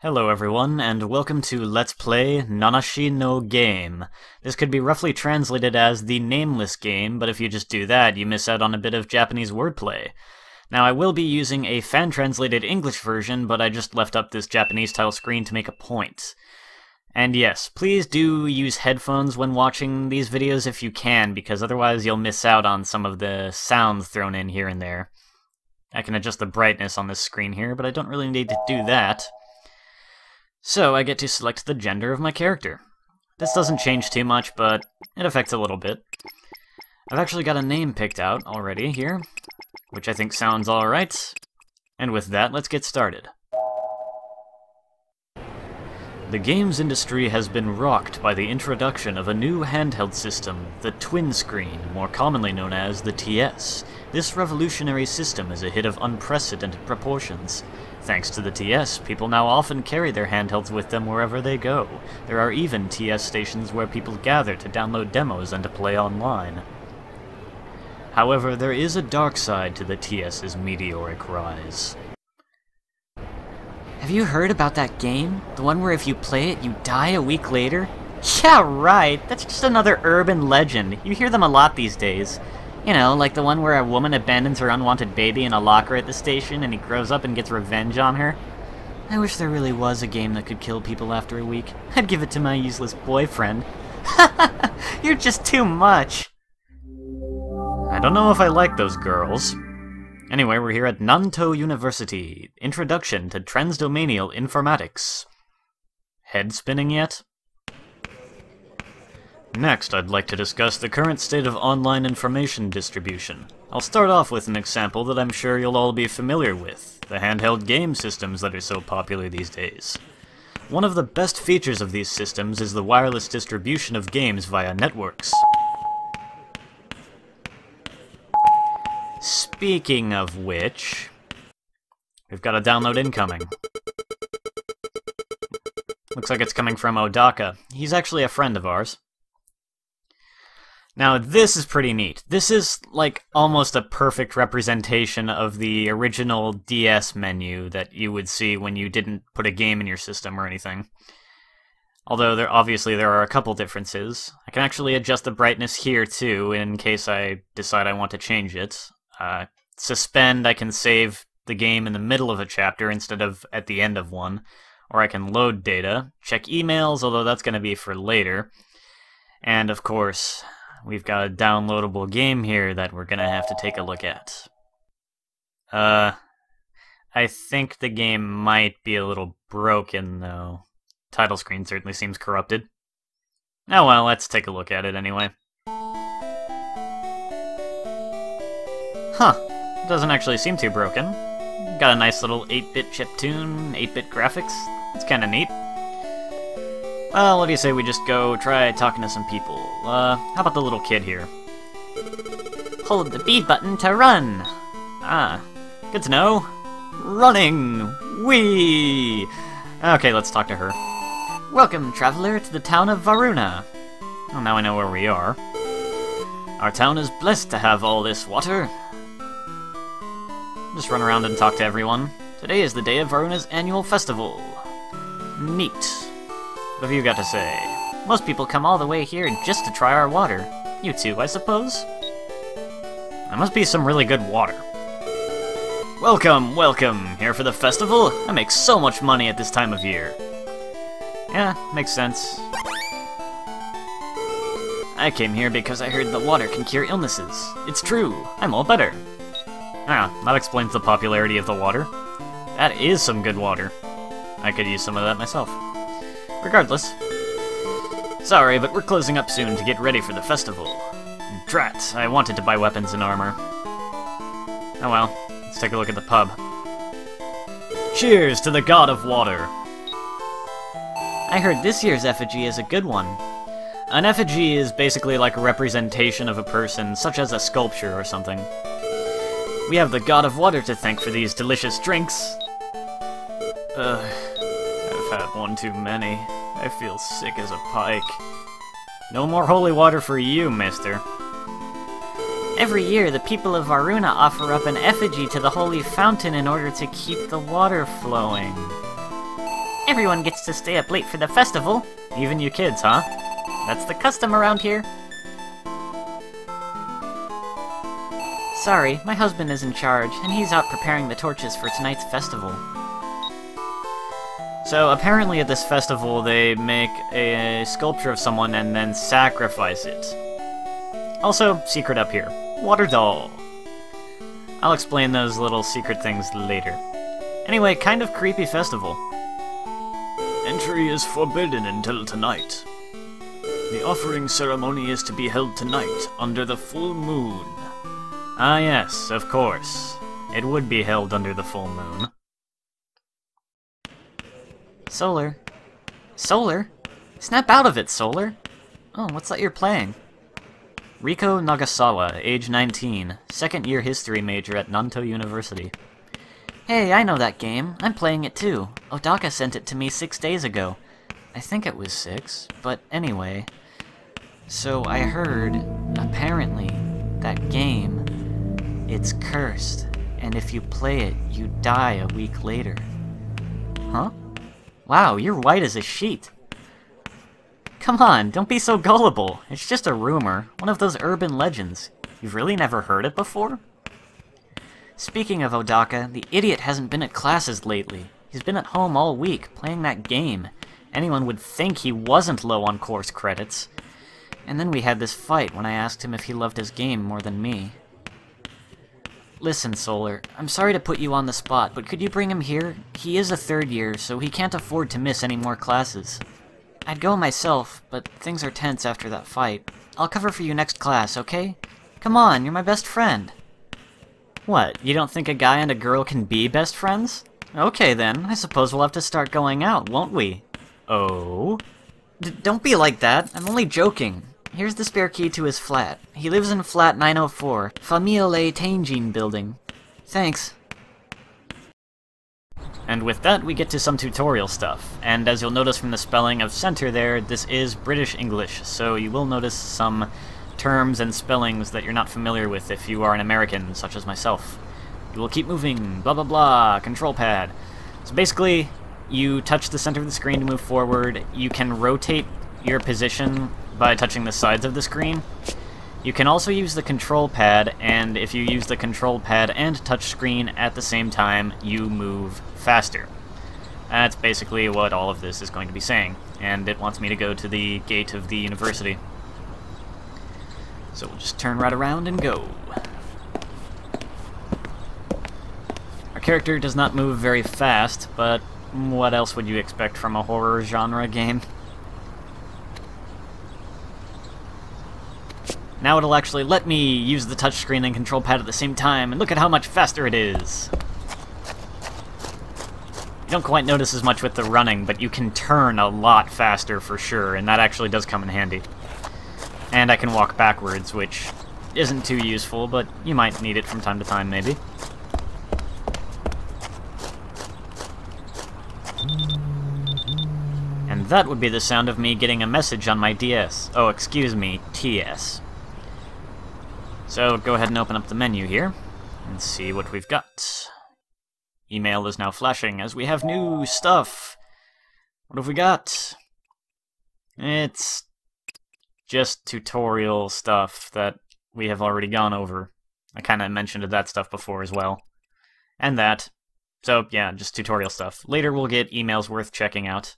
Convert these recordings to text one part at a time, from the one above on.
Hello everyone, and welcome to Let's Play Nanashi no Game. This could be roughly translated as the Nameless Game, but if you just do that, you miss out on a bit of Japanese wordplay. Now, I will be using a fan-translated English version, but I just left up this Japanese title screen to make a point. And yes, please do use headphones when watching these videos if you can, because otherwise you'll miss out on some of the sounds thrown in here and there. I can adjust the brightness on this screen here, but I don't really need to do that. So, I get to select the gender of my character. This doesn't change too much, but it affects a little bit. I've actually got a name picked out already here, which I think sounds alright. And with that, let's get started. The games industry has been rocked by the introduction of a new handheld system, the twin screen, more commonly known as the TS. This revolutionary system is a hit of unprecedented proportions. Thanks to the TS, people now often carry their handhelds with them wherever they go. There are even TS stations where people gather to download demos and to play online. However, there is a dark side to the TS's meteoric rise. Have you heard about that game? The one where if you play it, you die a week later? Yeah, right! That's just another urban legend. You hear them a lot these days. You know, like the one where a woman abandons her unwanted baby in a locker at the station and he grows up and gets revenge on her. I wish there really was a game that could kill people after a week. I'd give it to my useless boyfriend. You're just too much! I don't know if I like those girls. Anyway, we're here at Nanto University. Introduction to Transdomanial Informatics. Head spinning yet? Next, I'd like to discuss the current state of online information distribution. I'll start off with an example that I'm sure you'll all be familiar with, the handheld game systems that are so popular these days. One of the best features of these systems is the wireless distribution of games via networks. Speaking of which, we've got a download incoming. Looks like it's coming from Odaka. He's actually a friend of ours. Now, this is pretty neat. This is, like, almost a perfect representation of the original DS menu that you would see when you didn't put a game in your system or anything. Although, obviously, there are a couple differences. I can actually adjust the brightness here, too, in case I decide I want to change it. Suspend, I can save the game in the middle of a chapter instead of at the end of one. Or I can load data, check emails, although that's going to be for later. And, of course, we've got a downloadable game here that we're going to have to take a look at. I think the game might be a little broken, though. Title screen certainly seems corrupted. Oh well, let's take a look at it anyway. Huh, doesn't actually seem too broken. Got a nice little 8-bit chiptune, 8-bit graphics. It's kinda neat. Well, what do you say we just go try talking to some people? How about the little kid here? Hold the B button to run! Ah, good to know. Running! Whee! Okay, let's talk to her. Welcome, traveler, to the town of Varuna. Well, now I know where we are. Our town is blessed to have all this water. Just run around and talk to everyone. Today is the day of Varuna's annual festival. Neat. What have you got to say? Most people come all the way here just to try our water. You too, I suppose? That must be some really good water. Welcome, welcome! Here for the festival? I make so much money at this time of year. Yeah, makes sense. I came here because I heard that water can cure illnesses. It's true, I'm all better. Ah, that explains the popularity of the water. That is some good water. I could use some of that myself. Regardless. Sorry, but we're closing up soon to get ready for the festival. Drat, I wanted to buy weapons and armor. Oh well, let's take a look at the pub. Cheers to the god of water! I heard this year's effigy is a good one. An effigy is basically like a representation of a person, such as a sculpture or something. We have the god of water to thank for these delicious drinks. I've had one too many. I feel sick as a pike. No more holy water for you, mister. Every year, the people of Varuna offer up an effigy to the holy fountain in order to keep the water flowing. Everyone gets to stay up late for the festival. Even you kids, huh? That's the custom around here. Sorry, my husband is in charge, and he's out preparing the torches for tonight's festival. So apparently at this festival they make a sculpture of someone and then sacrifice it. Also, secret up here. Water doll. I'll explain those little secret things later. Anyway, kind of creepy festival. Entry is forbidden until tonight. The offering ceremony is to be held tonight, under the full moon. Ah yes, of course. It would be held under the full moon. Solar? Solar? Snap out of it, Solar! Oh, what's that you're playing? Riko Nagasawa, age 19, second-year history major at Nanto University. Hey, I know that game. I'm playing it too. Odaka sent it to me 6 days ago. I think it was 6, but anyway. So I heard, apparently, that game, it's cursed, and if you play it, you die a week later. Huh? Wow, you're white as a sheet. Come on, don't be so gullible. It's just a rumor, one of those urban legends. You've really never heard it before? Speaking of Odaka, the idiot hasn't been at classes lately. He's been at home all week, playing that game. Anyone would think he wasn't low on course credits. And then we had this fight when I asked him if he loved his game more than me. Listen, Solar, I'm sorry to put you on the spot, but could you bring him here? He is a third year, so he can't afford to miss any more classes. I'd go myself, but things are tense after that fight. I'll cover for you next class, okay? Come on, you're my best friend. What, you don't think a guy and a girl can be best friends? Okay then, I suppose we'll have to start going out, won't we? Oh? Don't be like that, I'm only joking. Here's the spare key to his flat. He lives in flat 904, Famille Tanjin building. Thanks. And with that, we get to some tutorial stuff. And as you'll notice from the spelling of center there, this is British English, so you will notice some terms and spellings that you're not familiar with if you are an American, such as myself. You will keep moving, blah blah blah, control pad. So basically, you touch the center of the screen to move forward. You can rotate your position by touching the sides of the screen. You can also use the control pad, and if you use the control pad and touch screen at the same time, you move faster. That's basically what all of this is going to be saying, and it wants me to go to the gate of the university. So we'll just turn right around and go. Our character does not move very fast, but what else would you expect from a horror genre game? Now it'll actually let me use the touchscreen and control pad at the same time, and look at how much faster it is! You don't quite notice as much with the running, but you can turn a lot faster for sure, and that actually does come in handy. And I can walk backwards, which isn't too useful, but you might need it from time to time, maybe. And that would be the sound of me getting a message on my DS. Oh, excuse me, TS. So go ahead and open up the menu here, and see what we've got. Email is now flashing as we have new stuff. What have we got? It's just tutorial stuff that we have already gone over. I kind of mentioned that stuff before as well. And that. So yeah, just tutorial stuff. Later we'll get emails worth checking out.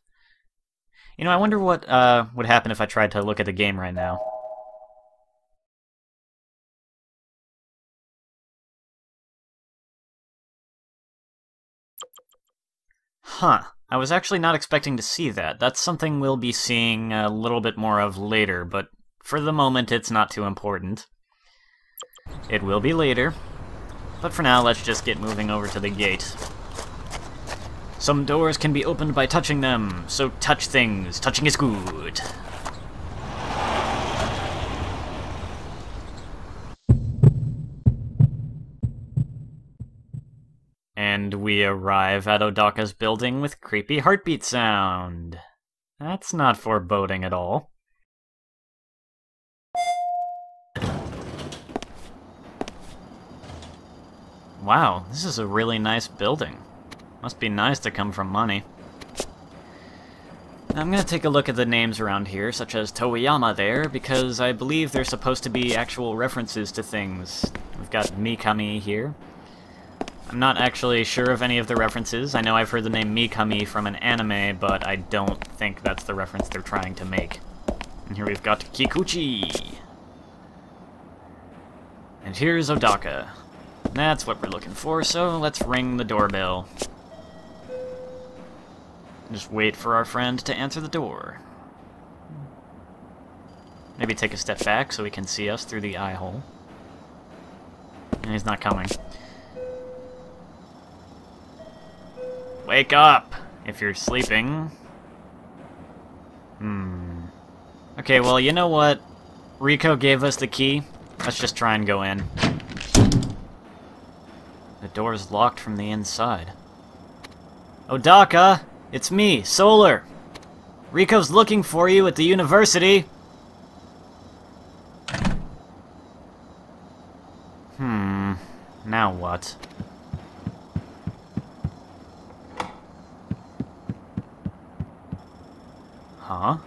You know, I wonder what would happen if I tried to look at the game right now. Huh. I was actually not expecting to see that. That's something we'll be seeing a little bit more of later, but for the moment it's not too important. It will be later. But for now, let's just get moving over to the gate. Some doors can be opened by touching them, so touch things. Touching is good. And we arrive at Odaka's building with creepy heartbeat sound. That's not foreboding at all. Wow, this is a really nice building. Must be nice to come from money. I'm gonna take a look at the names around here, such as Toyama there, because I believe they're supposed to be actual references to things. We've got Mikami here. I'm not actually sure of any of the references. I know I've heard the name Mikami from an anime, but I don't think that's the reference they're trying to make. And here we've got Kikuchi. And here's Odaka. That's what we're looking for, so let's ring the doorbell. Just wait for our friend to answer the door. Maybe take a step back so he can see us through the eye hole. And he's not coming. Wake up! If you're sleeping. Okay, well, you know what? Rico gave us the key. Let's just try and go in. The door's locked from the inside. Odaka! It's me, Solar! Rico's looking for you at the university! Now what? Huh?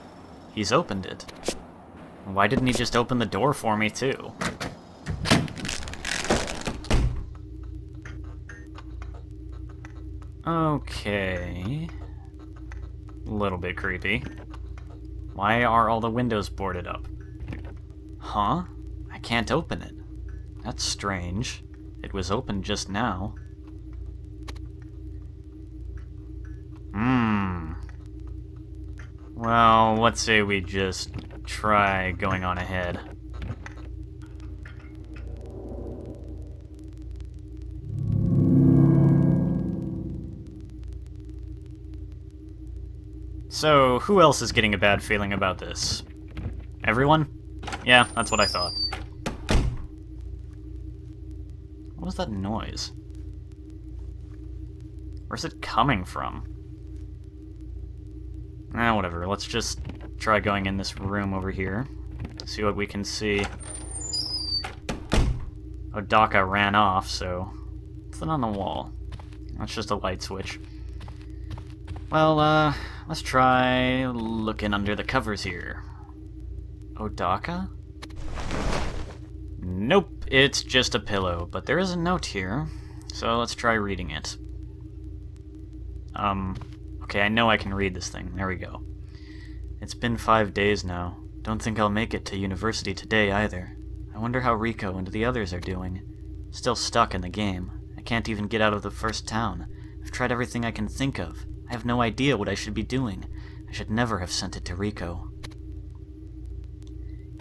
He's opened it. Why didn't he just open the door for me, too? Okay... A little bit creepy. Why are all the windows boarded up? Huh? I can't open it. That's strange. It was open just now. Well, let's say we just try going on ahead. So, who else is getting a bad feeling about this? Everyone? Yeah, that's what I thought. What was that noise? Where's it coming from? Whatever. Let's just try going in this room over here. See what we can see. Odaka ran off, so... What's that on the wall? That's just a light switch. Well, let's try looking under the covers here. Odaka? Nope, it's just a pillow, but there is a note here, so let's try reading it. Okay, I know I can read this thing. There we go. It's been 5 days now. Don't think I'll make it to university today either. I wonder how Rico and the others are doing. Still stuck in the game. I can't even get out of the first town. I've tried everything I can think of. I have no idea what I should be doing. I should never have sent it to Rico.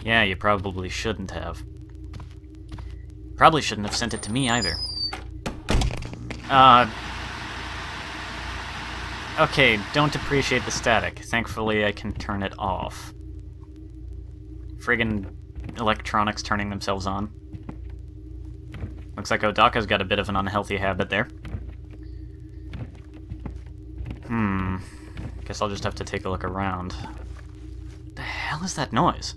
Yeah, you probably shouldn't have. Probably shouldn't have sent it to me either. Okay, don't appreciate the static. Thankfully, I can turn it off. Friggin' electronics turning themselves on. Looks like Odaka's got a bit of an unhealthy habit there. Guess I'll just have to take a look around. The hell is that noise?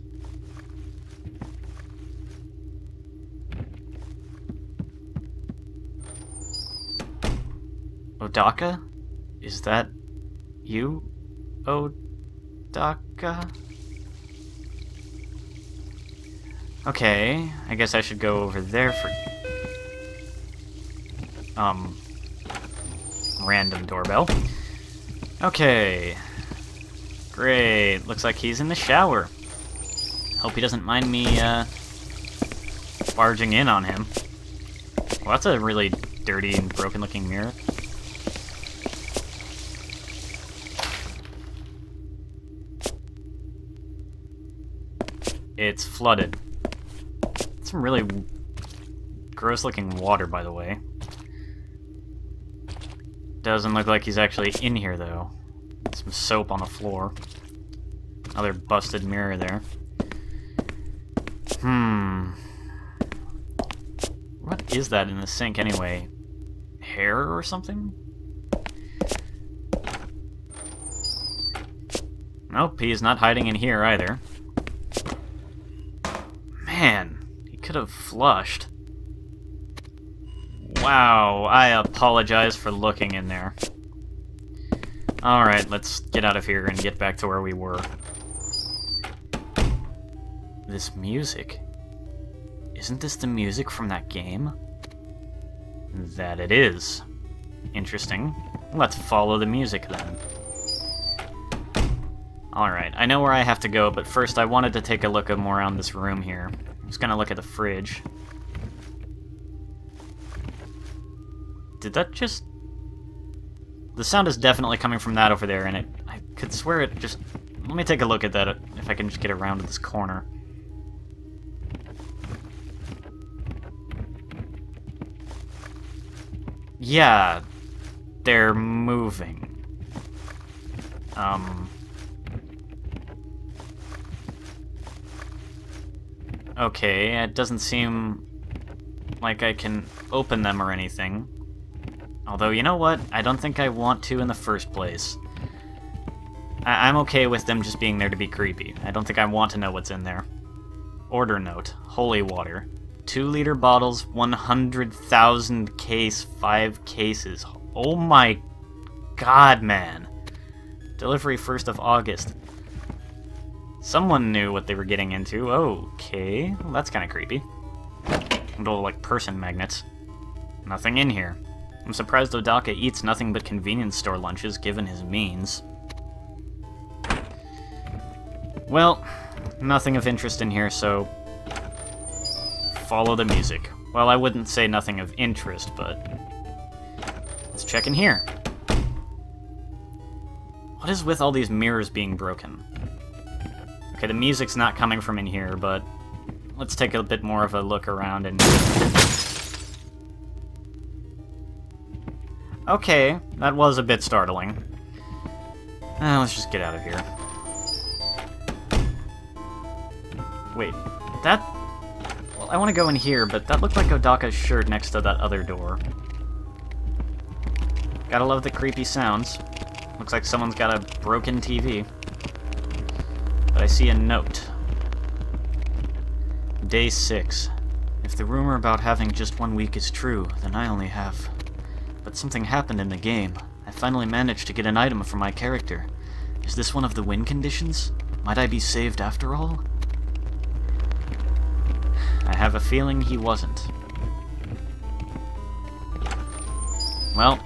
Odaka? Is that you, Odaka? Okay, I guess I should go over there for... Random doorbell. Okay. Great. Looks like he's in the shower. Hope he doesn't mind me, barging in on him. Well, that's a really dirty and broken-looking mirror. It's flooded. It's some really gross-looking water, by the way. Doesn't look like he's actually in here, though. Some soap on the floor. Another busted mirror there. What is that in the sink, anyway? Hair or something? Nope, he's not hiding in here, either. Man, he could have flushed. Wow, I apologize for looking in there. Alright, let's get out of here and get back to where we were. This music... Isn't this the music from that game? That it is. Interesting. Let's follow the music then. Alright, I know where I have to go, but first I wanted to take a look more around this room here. I'm just gonna look at the fridge. Did that just... The sound is definitely coming from that over there, and I could swear it just... Let me take a look at that, if I can just get around to this corner. Yeah, they're moving. Okay, it doesn't seem like I can open them or anything. Although, you know what? I don't think I want to in the first place. I'm okay with them just being there to be creepy. I don't think I want to know what's in there. Order note. Holy water. 2-liter bottles, 100,000 case, 5 cases. Oh my god, man. Delivery 1st of August. Someone knew what they were getting into. Okay, well, that's kind of creepy. Little, like, person magnets. Nothing in here. I'm surprised Odaka eats nothing but convenience store lunches, given his means. Well, nothing of interest in here, so... Follow the music. Well, I wouldn't say nothing of interest, but... Let's check in here. What is with all these mirrors being broken? Okay, the music's not coming from in here, but... Let's take a bit more of a look around and... Okay, that was a bit startling. Let's just get out of here. Wait, that... Well, I want to go in here, but that looked like Odaka's shirt next to that other door. Gotta love the creepy sounds. Looks like someone's got a broken TV. But I see a note. Day 6. If the rumor about having just 1 week is true, then I only have... But something happened in the game. I finally managed to get an item for my character. Is this one of the win conditions? Might I be saved after all? I have a feeling he wasn't. Well,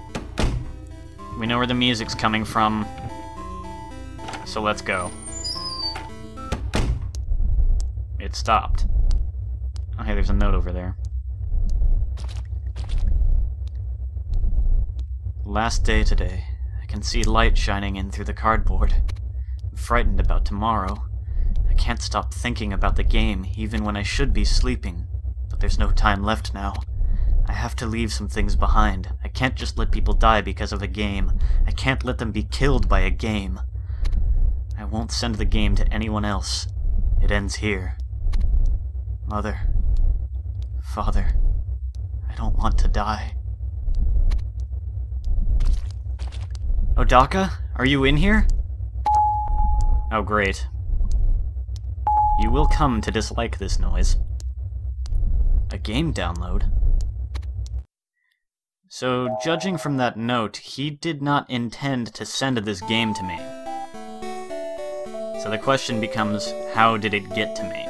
we know where the music's coming from, so let's go. It stopped. Oh, hey, there's a note over there. Last day today. I can see light shining in through the cardboard. I'm frightened about tomorrow. I can't stop thinking about the game, even when I should be sleeping. But there's no time left now. I have to leave some things behind. I can't just let people die because of a game. I can't let them be killed by a game. I won't send the game to anyone else. It ends here. Mother. Father. I don't want to die. Odaka? Are you in here? Oh, great. You will come to dislike this noise. A game download? So, judging from that note, he did not intend to send this game to me. So the question becomes, how did it get to me?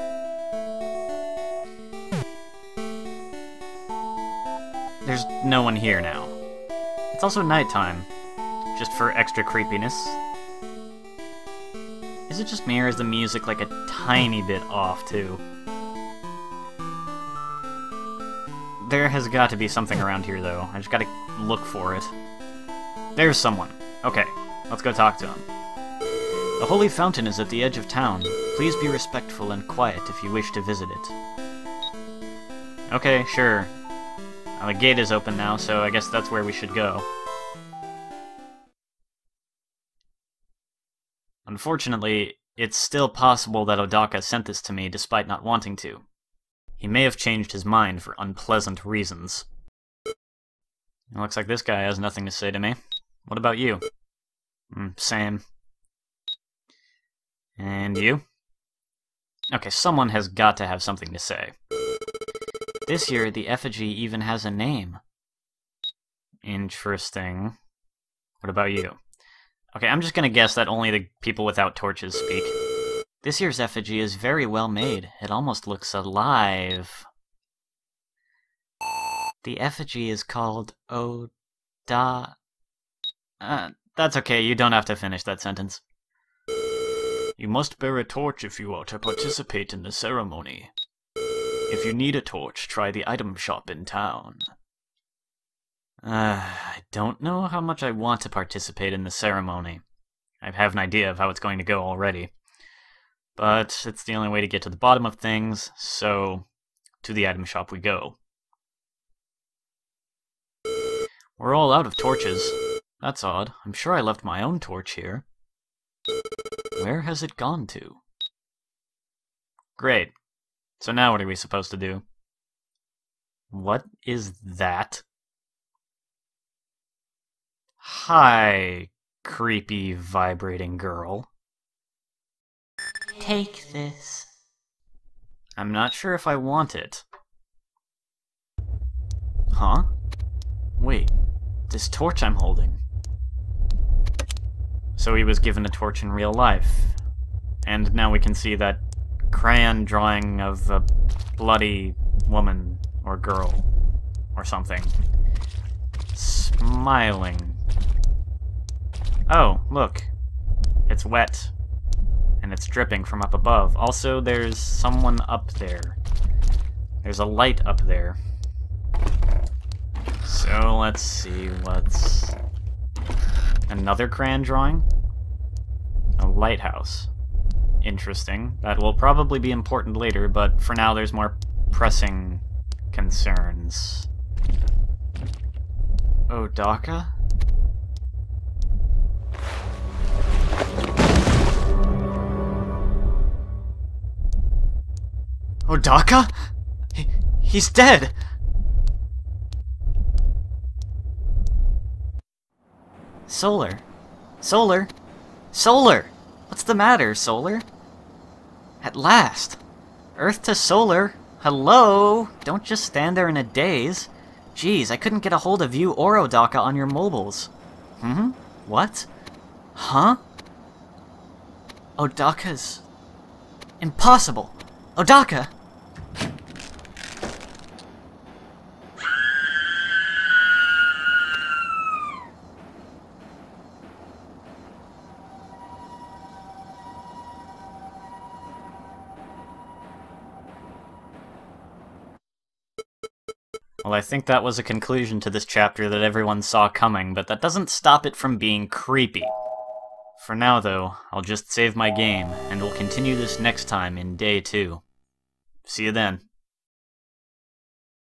There's no one here now. It's also nighttime. Just for extra creepiness. Is it just me, or is the music like a tiny bit off, too? There has got to be something around here, though. I just gotta look for it. There's someone. Okay, let's go talk to him. The Holy Fountain is at the edge of town. Please be respectful and quiet if you wish to visit it. Okay, sure. The gate is open now, so I guess that's where we should go. Unfortunately, it's still possible that Odaka sent this to me despite not wanting to. He may have changed his mind for unpleasant reasons. It looks like this guy has nothing to say to me. What about you? Same. And you? Okay, someone has got to have something to say. This year, the effigy even has a name. Interesting. What about you? Okay, I'm just gonna guess that only the people without torches speak. This year's effigy is very well made. It almost looks alive. The effigy is called Oda... That's okay, you don't have to finish that sentence. You must bear a torch if you are to participate in the ceremony. If you need a torch, try the item shop in town. I don't know how much I want to participate in the ceremony. I have an idea of how it's going to go already. But it's the only way to get to the bottom of things, so to the item shop we go. We're all out of torches. That's odd. I'm sure I left my own torch here. Where has it gone to? Great. So now what are we supposed to do? What is that? Hi, creepy vibrating girl. Take this. I'm not sure if I want it. Huh? Wait, this torch I'm holding. So he was given a torch in real life. And now we can see that crayon drawing of a bloody woman or girl or something. Smiling. Oh, look. It's wet. And it's dripping from up above. Also, there's someone up there. There's a light up there. So, let's see, what's... Another crayon drawing? A lighthouse. Interesting. That will probably be important later, but for now there's more pressing concerns. Odaka? Odaka? He's dead! Solar. Solar? Solar! What's the matter, Solar? At last! Earth to Solar? Hello? Don't just stand there in a daze. Geez, I couldn't get a hold of you or Odaka on your mobiles. What? Huh? Odaka's... Impossible! Odaka! Well, I think that was a conclusion to this chapter that everyone saw coming, but that doesn't stop it from being creepy. For now, though, I'll just save my game, and we'll continue this next time in Day 2. See you then.